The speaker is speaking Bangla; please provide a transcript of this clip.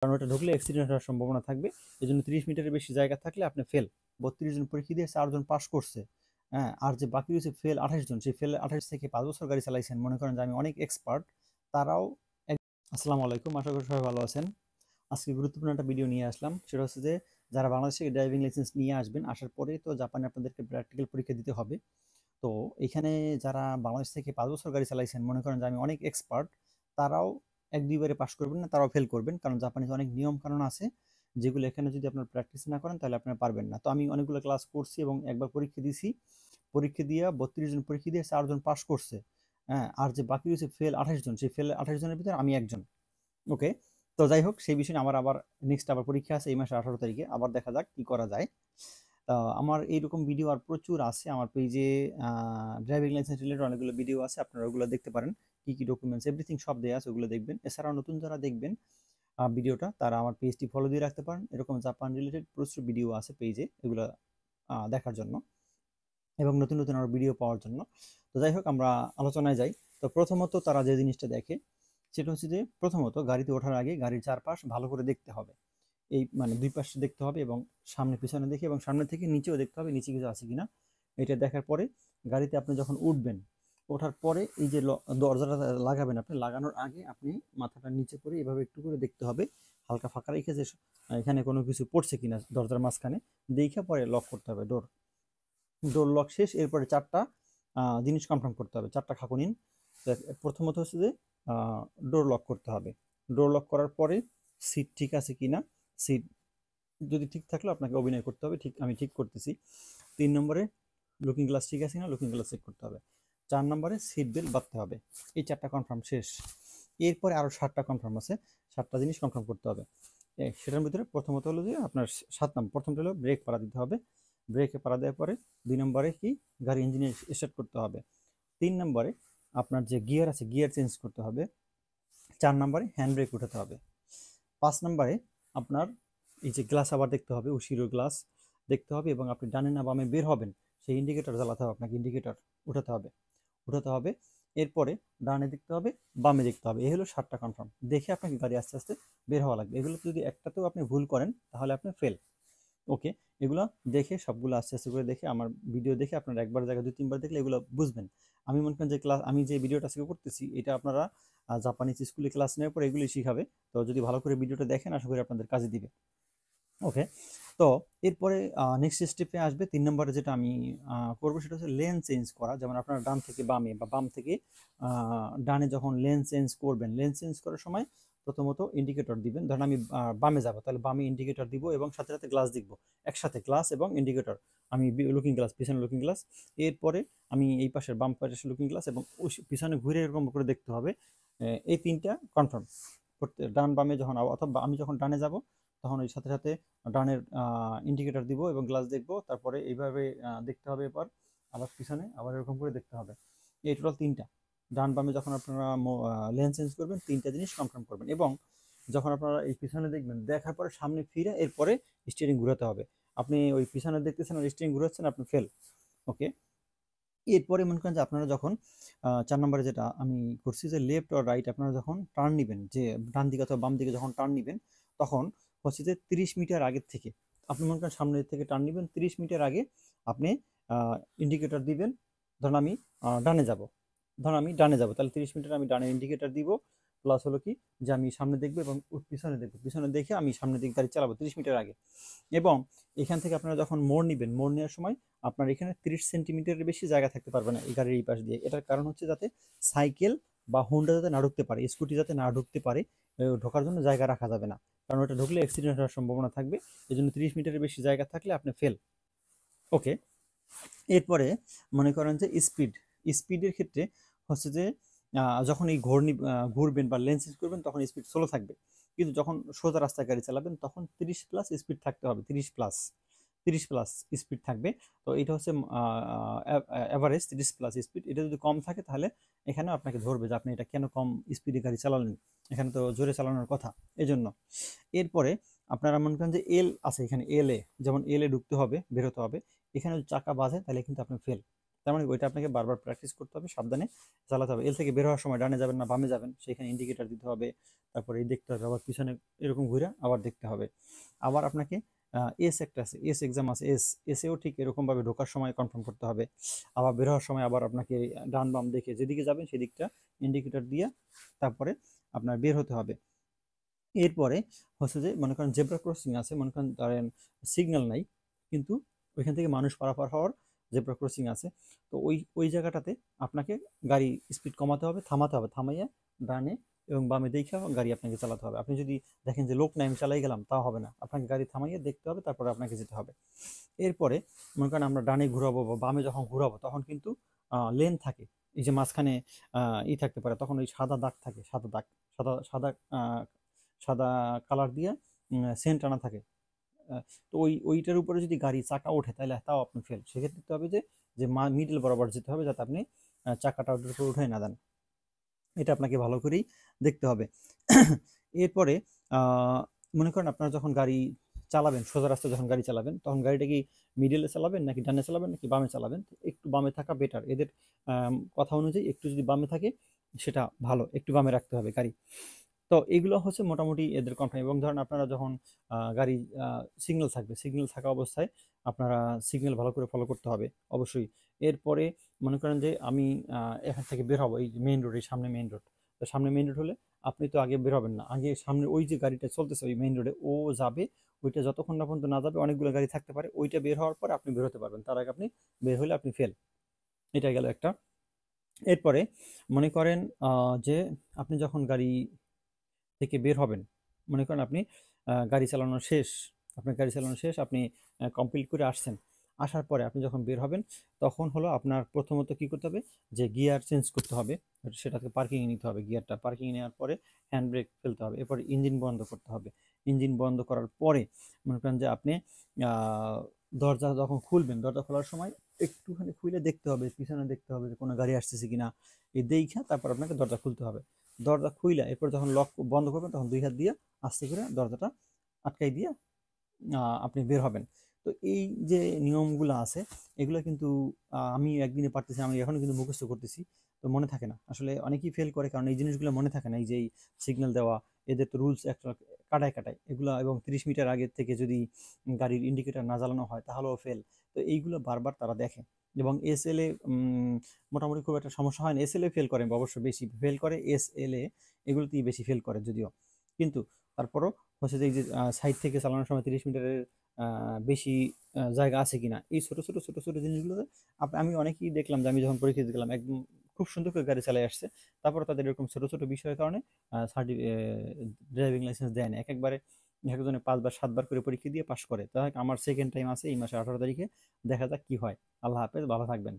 কারণ ওটা ঢুকলে অ্যাক্সিডেন্ট হওয়ার সম্ভাবনা থাকবে। এজন্য 30 মিটারের বেশি জায়গা থাকলে আপনি ফেল। 32 জন পরীক্ষা দিয়ে 4 জন পাস করছে। হ্যাঁ, আর যে বাকি রয়েছে ফেল 28 জন, সেই ফেল 28 থেকে 5 বছর গাড়ি চালাইছেন, মনে করেন যে আমি অনেক এক্সপার্ট, তারাও আসসালামু আলাইকুম, আশা করি সবাই ভালো আছেন। আজকে গুরুত্বপূর্ণ একটা ভিডিও নিয়ে আসলাম, সেটা হচ্ছে যে যারা বাংলাদেশ থেকে ড্রাইভিং লাইসেন্স নিয়ে আসবেন, আসার পরে তো জাপানে আপনাদেরকে প্র্যাকটিক্যাল পরীক্ষা দিতে হবে। তো এখানে যারা বাংলাদেশ থেকে 5 বছর গাড়ি চালাইছেন, মনে করেন যে আমি অনেক এক্সপার্ট, তারাও 1-2 বারে পাস করবেন না, তারাও ফেল করবেন, কারণ জাপানিতে অনেক নিয়ম কানুন আছে যেগুলো এখানে যদি আপনার প্র্যাকটিস না করেন তাহলে আপনারা পারবেন না। তো আমি অনেকগুলো ক্লাস করছি এবং একবার পরীক্ষা দিছি। পরীক্ষা দিয়ে 32 জন পরীক্ষা দিয়ে 4 জন পাস করছে। হ্যাঁ, আর যে বাকি রয়েছে ফেল 28 জন, সেই ফেল 28 জনের ভিতরে আমি একজন। ওকে, তো যাই হোক, সেই বিষয়ে আমার আবার নেক্সট আবার পরীক্ষা আছে এই মাসের 18 তারিখে, আবার দেখা যাক কি করা যায়। আমার এইরকম ভিডিও আর প্রচুর আছে আমার পেজে। ড্রাইভিং লাইসেন্স রিলেটেড অনেকগুলো ভিডিও আছে, আপনারা ওগুলো দেখতে পারেন। কি কি ডকুমেন্টস এভরিথিং সব দেওয়া আছে, ওগুলো দেখবেন। এছাড়াও নতুন যারা দেখবেন ভিডিওটা, তারা আমার পেজটি ফলো দিয়ে রাখতে পারেন। এরকম জাপান রিলেটেড প্রচুর ভিডিও আছে পেজে, এগুলো দেখার জন্য এবং নতুন নতুন আরো ভিডিও পাওয়ার জন্য। তো যাই হোক, আমরা আলোচনায় যাই। তো প্রথমত তারা যে জিনিসটা দেখে সেটা হচ্ছে যে প্রথমত গাড়িতে ওঠার আগে গাড়ির চারপাশ ভালো করে দেখতে হবে। এই মানে দুই পাশে দেখতে হবে এবং সামনে পিছনে দেখে এবং সামনে থেকে নিচেও দেখতে হবে নিচে কিছু আছে কিনা। এটা দেখার পরে গাড়িতে আপনি যখন উঠবেন, ওঠার পরে এই যে দরজাটা লাগাবেন, আপনি লাগানোর আগে আপনি মাথাটা নিচে করে এভাবে একটু করে দেখতে হবে, হালকা ফাঁকা রেখে যে এখানে কোনো কিছু পড়ছে কিনা দরজার মাঝখানে, দেখে পরে লক করতে হবে ডোর। ডোর লক শেষ, এরপরে চারটা জিনিস কনফার্ম করতে হবে, চারটা খাকুনিন। প্রথমত হচ্ছে যে ডোর লক করতে হবে। ডোর লক করার পরে সিট ঠিক আছে কিনা, সিট যদি ঠিক থাকলে আপনাকে অভিনয় করতে হবে ঠিক আমি ঠিক করতেছি। 3 নম্বরে লুকিং গ্লাস ঠিক আছে কিনা, লুকিং গ্লাস চেক করতে হবে। 4 নম্বরে সিট বেল্ট বাঁধতে হবে। এই 4টা কনফার্ম শেষ। এরপরে আরও 7টা কনফার্ম আছে, 7টা জিনিস কনফার্ম করতে হবে। সেটার ভিতরে প্রথমত হলো যে আপনার 7 নম্বর, প্রথমটা হলো ব্রেক পাড়া দিতে হবে। ব্রেকে পাড়া দেওয়ার পরে 2 নম্বরে কি গাড়ি ইঞ্জিনে স্টার্ট করতে হবে। 3 নম্বরে আপনার যে গিয়ার আছে গিয়ার চেঞ্জ করতে হবে। 4 নম্বরে হ্যান্ড ব্রেক উঠাতে হবে। 5 নম্বরে আপনার এই যে গ্লাস আবার দেখতে হবে, উশিরো গ্লাস দেখতে হবে এবং আপনি ডানে না বামে বের হবেন সেই ইন্ডিকেটর জ্বালাতে হবে, আপনাকে ইন্ডিকেটর উঠাতে হবে। এরপরে ডানে দেখতে হবে, বামে দেখতে হবে। এই হলো 7টা কনফার্ম। দেখে আপনাকে গাড়ি আস্তে আস্তে বের হওয়া লাগবে। এগুলো যদি একটাতেও আপনি ভুল করেন তাহলে আপনি ফেল। ওকে, এগুলো দেখে সবগুলো আস্তে আস্তে করে দেখে আমার ভিডিও দেখে আপনারা একবার জায়গায় 2-3 বার দেখলে এগুলো বুঝবেন। আমি মনে করেন যে আমি যে ভিডিওটা আজকে করতেছি এটা আপনারা জাপানিজ স্কুলে ক্লাস নেওয়ার পর এগুলি শিখাবে। তো যদি ভালো করে ভিডিওটা দেখেন আশা করি আপনাদের কাজে দিবে। ওকে, তো এরপরে নেক্সট স্টেপে আসবে 3 নম্বরে, যেটা আমি করবো সেটা হচ্ছে লেন চেঞ্জ করা। যেমন আপনারা ডান থেকে বামে বা বাম থেকে ডানে যখন লেন চেঞ্জ করবেন, লেন চেঞ্জ করার সময় প্রথমত ইন্ডিকেটর দিবেন। ধরেন আমি বামে যাব, তাহলে বামে ইন্ডিকেটর দিব এবং সাথে সাথে গ্লাস দেখবো, একসাথে গ্লাস এবং ইন্ডিকেটর। আমি লুকিং গ্লাস, পিছনে লুকিং গ্লাস। এরপরে আমি এই পাশের বাম পাশের লুকিং গ্লাস এবং পিছনে ঘুরে এরকম করে দেখতে হবে। এই 3টা কনফার্ম করতে, ডান বামে যখন অথবা আমি যখন ডানে যাব তখন ওই সাথে সাথে ডানের ইন্ডিকেটর দিব এবং গ্লাস দেখবো। তারপরে এইভাবে দেখতে হবে, এবার আবার পিছনে আবার এরকম করে দেখতে হবে। এই টোটাল 3টা। ডান বামে যখন আপনারা লেন চেঞ্জ করবেন 3টা জিনিস কনফার্ম করবেন এবং যখন আপনারা এই পিছনে দেখবেন, দেখার পরে সামনে ফিরে এরপরে স্টিয়ারিং ঘুরাতে হবে। আপনি ওই পিছনে দেখতেছেন আর স্টিয়ারিং ঘুরাচ্ছেন, আপনি ফেল। ওকে, এরপরে মনে করেন যে আপনারা যখন 4 নম্বরে যেটা আমি করছি যে লেফট আর রাইট, আপনারা যখন টার্ন নেবেন, যে ডান দিকে অথবা বাম দিকে যখন টার্ন নেবেন, তখন হচ্ছে যে 30 মিটার আগের থেকে আপনি মনে করেন সামনের থেকে টার্ন নেবেন, 30 মিটার আগে আপনি ইন্ডিকেটর দিবেন। ধরুন আমি ডানে যাব, তাহলে 30 মিটার আমি ডানে ইন্ডিকেটর দিব। প্লাস হলো কি যে আমি সামনে দেখবো এবং পিছনে দেখবো, পিছনে দেখে আমি সামনের দিকে গাড়ি চালাবো 30 মিটার আগে। এবং এখান থেকে আপনারা যখন মোড় নেবেন, মোড় নেওয়ার সময় আপনার এখানে 30 সেন্টিমিটারের বেশি জায়গা থাকতে পারবে না এই গাড়ির এই পাশ দিয়ে। এটার কারণ হচ্ছে যাতে সাইকেল বা হোন্ডা যাতে না ঢুকতে পারে, স্কুটি যাতে না ঢুকতে পারে, ঢোকার জন্য জায়গা রাখা যাবে না, কারণ ওটা ঢুকলে অ্যাক্সিডেন্ট হওয়ার সম্ভাবনা থাকবে। এই জন্য 30 মিটারের বেশি জায়গা থাকলে আপনি ফেল। ওকে, এরপরে মনে করেন যে স্পিডের ক্ষেত্রে হচ্ছে যে যখন এই ঘুরবেন বা লেন চেঞ্জ করবেন তখন স্পিড স্লো থাকবে, কিন্তু যখন সোজা রাস্তায় গাড়ি চালাবেন তখন 30+ স্পিড থাকতে হবে, 30+ স্পিড থাকবে। তো এটা হচ্ছে অ্যাভারেজ 30+ স্পিড। এটা যদি কম থাকে তাহলে এখানে আপনাকে ধরবে যে আপনি এটা কেন কম স্পিডে গাড়ি চালালেন, এখানে তো জোরে চালানোর কথা। এই জন্য এরপরে আপনারা মনে করেন যে এল আছে, এখানে এল এ, যেমন এল এ ঢুকতে হবে বেরোতে হবে, এখানে যদি চাকা বাজে তাহলে কিন্তু আপনি ফেল। তার মানে ওইটা আপনাকে বারবার প্র্যাকটিস করতে হবে, সাবধানে চালাতে হবে। এল থেকে বের হওয়ার সময় ডানে যাবেন না বামে যাবেন, সেখানে ইন্ডিকেটর দিতে হবে। তারপরে এই দেখতে হবে, আবার পিছনে এরকম ঘুরে আবার দেখতে হবে। আবার আপনাকে এস একটা আছে, এস এক্সাম আছে, এসেও ঠিক এরকমভাবে ঢোকার সময় কনফার্ম করতে হবে। আবার বের হওয়ার সময় আবার আপনাকে ডান বাম দেখে যেদিকে যাবেন সেদিকটা ইন্ডিকেটর দিয়ে তারপরে আপনার বের হতে হবে। এরপরে হচ্ছে যে মনে করেন জেব্রা ক্রসিং আছে, মনে করেন ধরেন সিগন্যাল নাই, কিন্তু ওইখান থেকে মানুষ পারাপার হওয়ার জেব্রা ক্রসিং আছে। তো ওই ওই জায়গাটাতে আপনাকে গাড়ি স্পিড কমাতে হবে, থামাতে হবে, থামাইয়া ডানে এবং বামে দেখে গাড়ি আপনাকে চালাতে হবে। আপনি যদি দেখেন যে লোক নাই আমি চালাই গেলাম, তা হবে না, আপনাকে গাড়ি থামাইয়া দেখতে হবে, তারপরে আপনাকে যেতে হবে। এরপরে মনে করেন আমরা ডানে ঘুরাবো বা বামে যখন ঘুরাবো তখন কিন্তু লেন থাকে, এই যে মাঝখানে থাকতে পারে, তখন ওই সাদা দাগ থাকে, সাদা দাগ, সাদা সাদা সাদা কালার দিয়ে সেন্ট আনা থাকে। তো ওইটার উপরে যদি গাড়ি চাকা ওঠে তাহলে তাও আপনি ফেল। সেক্ষেত্রে দেখতে হবে যে যে মিডল বরাবর যেতে হবে, যাতে আপনি চাকাটা ওটার উপরে উঠে না দেন। এটা আপনাকে ভালো করেই দেখতে হবে। এরপরে মনে করেন আপনারা যখন গাড়ি চালাবেন, সোজা রাস্তায় যখন গাড়ি চালাবেন, তখন গাড়িটা কি মিডলে চালাবেন নাকি ডানে চালাবেন নাকি বামে চালাবেন? একটু বামে থাকা বেটার, এদের কথা অনুযায়ী একটু যদি বামে থাকে সেটা ভালো, একটু বামে রাখতে হবে গাড়ি। তো এগুলো হচ্ছে মোটামুটি এদের কনফার্ম। এবং ধরেন আপনারা যখন গাড়ি সিগন্যাল থাকবে, সিগন্যাল থাকা অবস্থায় আপনারা সিগন্যাল ভালো করে ফলো করতে হবে অবশ্যই। এরপরে মনে করেন যে আমি এখান থেকে বের হবো, এই মেইন রোড, এই সামনে মেইন রোড, তো সামনে মেইন রোড হলে আপনি তো আগে বের হবেন না, আগে সামনে ওই যে গাড়িটা চলতেছে ওই মেইন রোডে ও যাবে, ওইটা যতক্ষণ না পর্যন্ত না যাবে, অনেকগুলো গাড়ি থাকতে পারে, ওইটা বের হওয়ার পরে আপনি বের হতে পারবেন, তার আগে আপনি বের হলে আপনি ফেল। এটা গেল একটা। এরপরে মনে করেন যে আপনি যখন গাড়ি থেকে বের হবেন, মনে করেন আপনি গাড়ি চালানো শেষ, আপনার গাড়ি চালানো শেষ, আপনি কমপ্লিট করে আসছেন, আসার পরে আপনি যখন বের হবেন তখন হলো আপনার প্রথমত কি করতে হবে, যে গিয়ার চেঞ্জ করতে হবে, সেটাকে পার্কিংয়ে নিতে হবে, গিয়ারটা পার্কিংয়ে নেওয়ার পরে হ্যান্ড ব্রেক ফেলতে হবে, এরপরে ইঞ্জিন বন্ধ করতে হবে। ইঞ্জিন বন্ধ করার পরে মনে করেন যে আপনি দরজা যখন খুলবেন, দরজা খোলার সময় একটুখানি খুলে দেখতে হবে, পিছনে দেখতে হবে যে কোনো গাড়ি আসতেছে কিনা, এই দেখা তারপর আপনাকে দরজা খুলতে হবে। দরজা খুইলা এরপর যখন লক বন্ধ করবেন তখন দুই হাত দিয়ে আস্তে করে দরজাটা আটকাই দিয়ে আপনি বের হবেন। তো এই যে নিয়মগুলো আছে এগুলো কিন্তু আমি একদিনে পারতেছি, আমি এখনো কিন্তু মুখস্থ করতেছি, তো মনে থাকে না আসলে, অনেকেই ফেল করে কারণ এই জিনিসগুলো মনে থাকে না। এই যে সিগন্যাল দেওয়া, এদের তো রুলস একটা কাটায় কাটায় এগুলো, এবং 30 মিটার আগে থেকে যদি গাড়ির ইন্ডিকেটর না জ্বালানো হয় তাহলেও ফেল। তো এইগুলো বারবার তারা দেখে। এবং এস এল এ মোটামুটি খুব একটা সমস্যা হয় না, এস এল এ ফেল করে, অবশ্য বেশি ফেল করে এস এল এ, এগুলোতেই বেশি ফেল করে যদিও, কিন্তু তারপরও হচ্ছে যে এই যে সাইড থেকে চালানোর সময় 30 মিটারের বেশি জায়গা আছে কিনা, এই ছোট ছোট ছোট ছোট জিনিসগুলোতে আমি অনেকেই দেখলাম যে আমি যখন পরীক্ষা দিতে গেলাম একদম খুব সুন্দর করে গাড়ি চালিয়ে আসছে, তারপর তাদের এরকম ছোট ছোট বিষয়ের কারণে ড্রাইভিং লাইসেন্স দেয় না, একবারে একজনে 5 বার 7 বার করে পরীক্ষা দিয়ে পাশ করে। তাই আমার সেকেন্ড টাইম আছে এই মাসে 18 তারিখে, দেখা যাক কি হয়। আল্লাহ হাফেজ, ভালো থাকবেন।